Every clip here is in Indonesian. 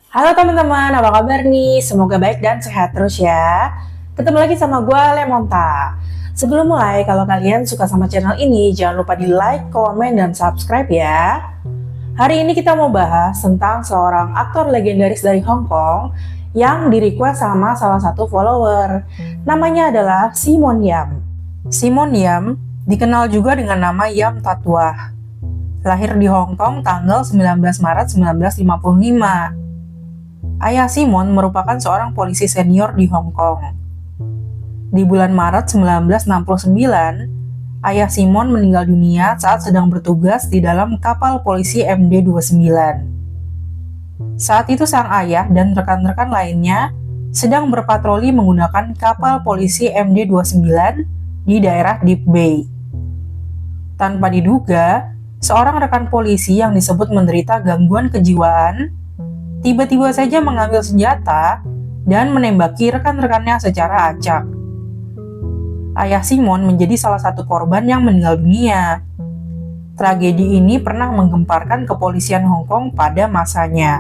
Halo teman-teman, apa kabar nih? Semoga baik dan sehat terus ya. Ketemu lagi sama gue, Lemonta. Sebelum mulai, kalau kalian suka sama channel ini, jangan lupa di like, komen, dan subscribe ya. Hari ini kita mau bahas tentang seorang aktor legendaris dari Hong Kong yang di-request sama salah satu follower. Namanya adalah Simon Yam. Simon Yam dikenal juga dengan nama Yam Tatuah. Lahir di Hong Kong tanggal 19 Maret 1955. Ayah Simon merupakan seorang polisi senior di Hong Kong. Di bulan Maret 1969, ayah Simon meninggal dunia saat sedang bertugas di dalam kapal polisi MD-29. Saat itu sang ayah dan rekan-rekan lainnya sedang berpatroli menggunakan kapal polisi MD-29 di daerah Deep Bay. Tanpa diduga, seorang rekan polisi yang disebut menderita gangguan kejiwaan tiba-tiba saja mengambil senjata dan menembaki rekan-rekannya secara acak. Ayah Simon menjadi salah satu korban yang meninggal dunia. Tragedi ini pernah menggemparkan kepolisian Hong Kong pada masanya.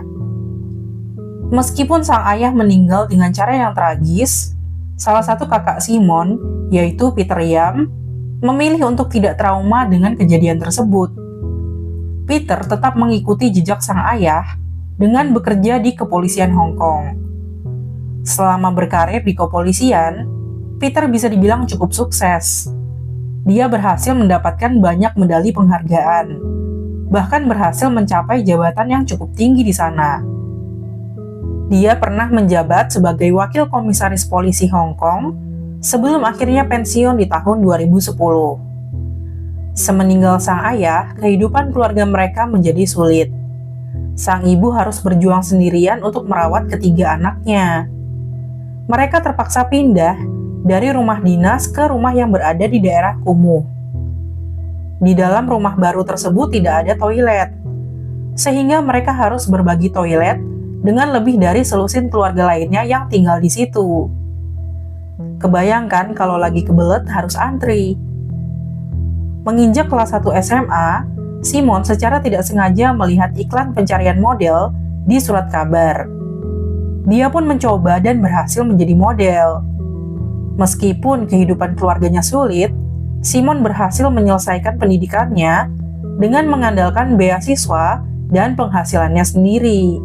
Meskipun sang ayah meninggal dengan cara yang tragis, salah satu kakak Simon, yaitu Peter Yam, memilih untuk tidak trauma dengan kejadian tersebut. Peter tetap mengikuti jejak sang ayah dengan bekerja di kepolisian Hong Kong. Selama berkarir di kepolisian, Peter bisa dibilang cukup sukses. Dia berhasil mendapatkan banyak medali penghargaan, bahkan berhasil mencapai jabatan yang cukup tinggi di sana. Dia pernah menjabat sebagai wakil komisaris polisi Hong Kong sebelum akhirnya pensiun di tahun 2010. Semeninggal sang ayah, kehidupan keluarga mereka menjadi sulit. Sang ibu harus berjuang sendirian untuk merawat ketiga anaknya. Mereka terpaksa pindah dari rumah dinas ke rumah yang berada di daerah kumuh. Di dalam rumah baru tersebut tidak ada toilet, sehingga mereka harus berbagi toilet dengan lebih dari selusin keluarga lainnya yang tinggal di situ. Kebayangkan kalau lagi kebelet harus antri. Menginjak kelas 1 SMA, Simon secara tidak sengaja melihat iklan pencarian model di surat kabar. Dia pun mencoba dan berhasil menjadi model. Meskipun kehidupan keluarganya sulit, Simon berhasil menyelesaikan pendidikannya dengan mengandalkan beasiswa dan penghasilannya sendiri.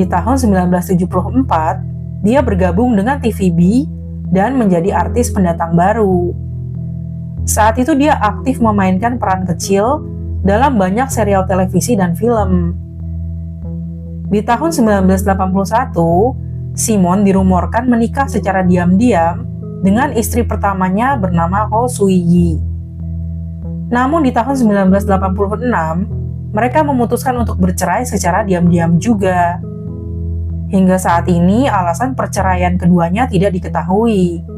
Di tahun 1974, dia bergabung dengan TVB dan menjadi artis pendatang baru. Saat itu dia aktif memainkan peran kecil dalam banyak serial televisi dan film. Di tahun 1981, Simon dirumorkan menikah secara diam-diam dengan istri pertamanya bernama Ho Sui-yi. Namun di tahun 1986, mereka memutuskan untuk bercerai secara diam-diam juga. Hingga saat ini, alasan perceraian keduanya tidak diketahui.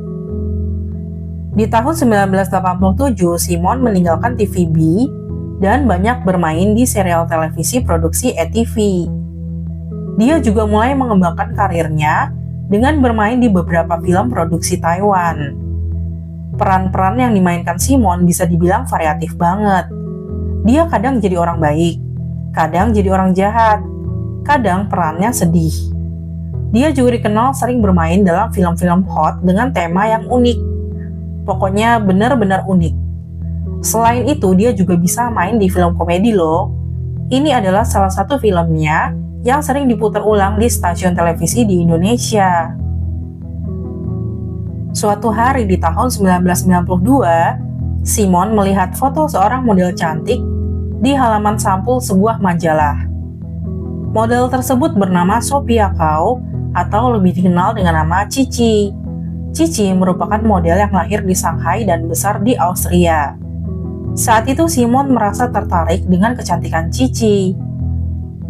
Di tahun 1987, Simon meninggalkan TVB dan banyak bermain di serial televisi produksi ATV. Dia juga mulai mengembangkan karirnya dengan bermain di beberapa film produksi Taiwan. Peran-peran yang dimainkan Simon bisa dibilang variatif banget. Dia kadang jadi orang baik, kadang jadi orang jahat, kadang perannya sedih. Dia juga dikenal sering bermain dalam film-film hot dengan tema yang unik. Pokoknya benar-benar unik. Selain itu, dia juga bisa main di film komedi loh. Ini adalah salah satu filmnya yang sering diputar ulang di stasiun televisi di Indonesia. Suatu hari di tahun 1992, Simon melihat foto seorang model cantik di halaman sampul sebuah majalah. Model tersebut bernama Sophia Kao atau lebih dikenal dengan nama Cici. Cici merupakan model yang lahir di Shanghai dan besar di Austria. Saat itu Simon merasa tertarik dengan kecantikan Cici.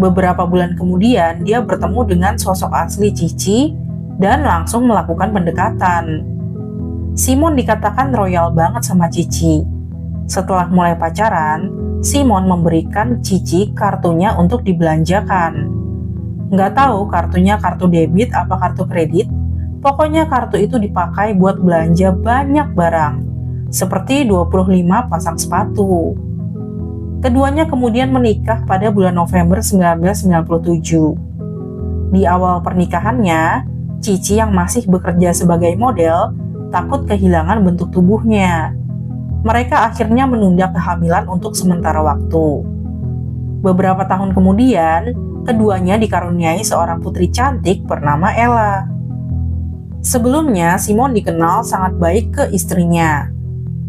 Beberapa bulan kemudian dia bertemu dengan sosok asli Cici dan langsung melakukan pendekatan. Simon dikatakan royal banget sama Cici. Setelah mulai pacaran, Simon memberikan Cici kartunya untuk dibelanjakan. Nggak tahu kartunya kartu debit apa kartu kredit, pokoknya kartu itu dipakai buat belanja banyak barang, seperti 25 pasang sepatu. Keduanya kemudian menikah pada bulan November 1997. Di awal pernikahannya, Cici yang masih bekerja sebagai model takut kehilangan bentuk tubuhnya. Mereka akhirnya menunda kehamilan untuk sementara waktu. Beberapa tahun kemudian, keduanya dikaruniai seorang putri cantik bernama Ella. Sebelumnya, Simon dikenal sangat baik ke istrinya.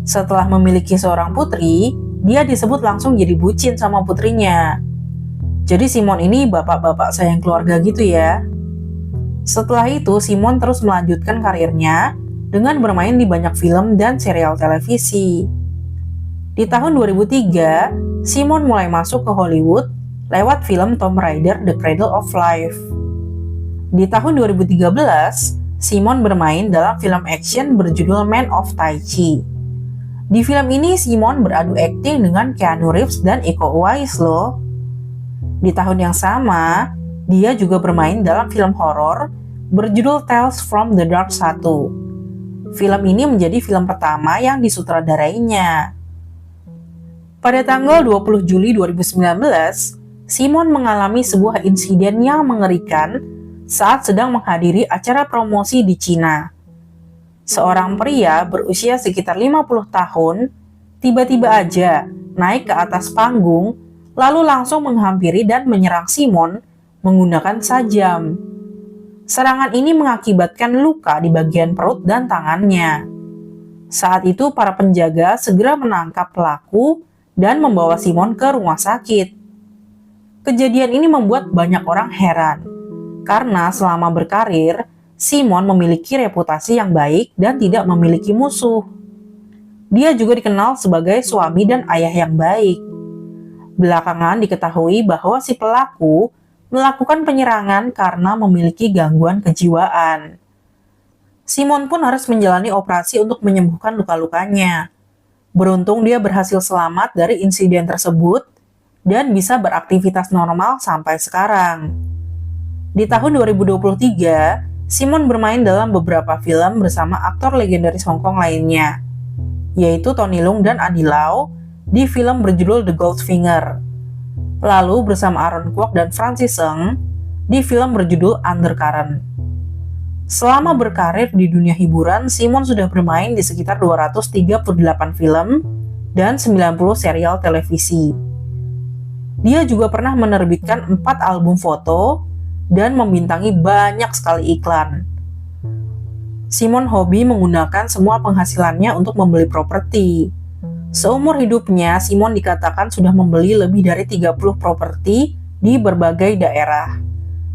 Setelah memiliki seorang putri, dia disebut langsung jadi bucin sama putrinya. Jadi Simon ini bapak-bapak sayang keluarga gitu ya. Setelah itu, Simon terus melanjutkan karirnya dengan bermain di banyak film dan serial televisi. Di tahun 2003, Simon mulai masuk ke Hollywood lewat film Tomb Raider: The Cradle of Life. Di tahun 2013, Simon bermain dalam film action berjudul Man of Tai Chi. Di film ini, Simon beradu akting dengan Keanu Reeves dan Iko Uwais loh. Di tahun yang sama, dia juga bermain dalam film horor berjudul Tales from the Dark 1. Film ini menjadi film pertama yang disutradarainya. Pada tanggal 20 Juli 2019, Simon mengalami sebuah insiden yang mengerikan saat sedang menghadiri acara promosi di Cina. Seorang pria berusia sekitar 50 tahun tiba-tiba aja naik ke atas panggung lalu langsung menghampiri dan menyerang Simon menggunakan sajam. Serangan ini mengakibatkan luka di bagian perut dan tangannya. Saat itu para penjaga segera menangkap pelaku dan membawa Simon ke rumah sakit. Kejadian ini membuat banyak orang heran, karena selama berkarir, Simon memiliki reputasi yang baik dan tidak memiliki musuh. Dia juga dikenal sebagai suami dan ayah yang baik. Belakangan diketahui bahwa si pelaku melakukan penyerangan karena memiliki gangguan kejiwaan. Simon pun harus menjalani operasi untuk menyembuhkan luka-lukanya. Beruntung dia berhasil selamat dari insiden tersebut dan bisa beraktivitas normal sampai sekarang. Di tahun 2023, Simon bermain dalam beberapa film bersama aktor legendaris Hong Kong lainnya, yaitu Tony Leung dan Andy Lau di film berjudul The Goldfinger. Lalu bersama Aaron Kwok dan Francis Ng di film berjudul Undercurrent. Selama berkarir di dunia hiburan, Simon sudah bermain di sekitar 238 film dan 90 serial televisi. Dia juga pernah menerbitkan 4 album foto dan membintangi banyak sekali iklan. Simon hobi menggunakan semua penghasilannya untuk membeli properti. Seumur hidupnya, Simon dikatakan sudah membeli lebih dari 30 properti di berbagai daerah.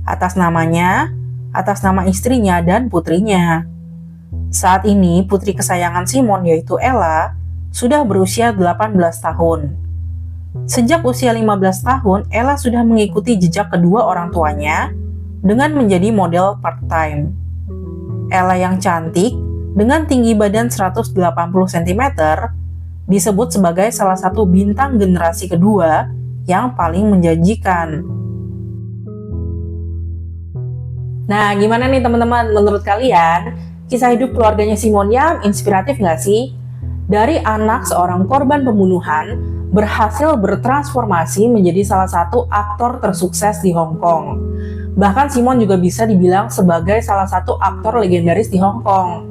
Atas namanya, atas nama istrinya dan putrinya. Saat ini, putri kesayangan Simon yaitu Ella sudah berusia 18 tahun. Sejak usia 15 tahun, Ella sudah mengikuti jejak kedua orang tuanya dengan menjadi model part-time. Ella yang cantik dengan tinggi badan 180 cm disebut sebagai salah satu bintang generasi kedua yang paling menjanjikan. Nah, gimana nih teman-teman? Menurut kalian, kisah hidup keluarganya Simon Yam inspiratif nggak sih? Dari anak seorang korban pembunuhan, berhasil bertransformasi menjadi salah satu aktor tersukses di Hong Kong. Bahkan Simon juga bisa dibilang sebagai salah satu aktor legendaris di Hong Kong.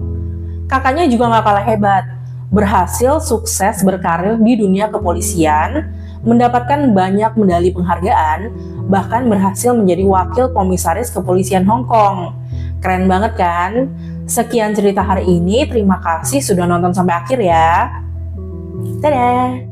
Kakaknya juga nggak kalah hebat, berhasil sukses berkarir di dunia kepolisian, mendapatkan banyak medali penghargaan, bahkan berhasil menjadi wakil komisaris kepolisian Hong Kong. Keren banget kan? Sekian cerita hari ini, terima kasih sudah nonton sampai akhir ya. Dadah!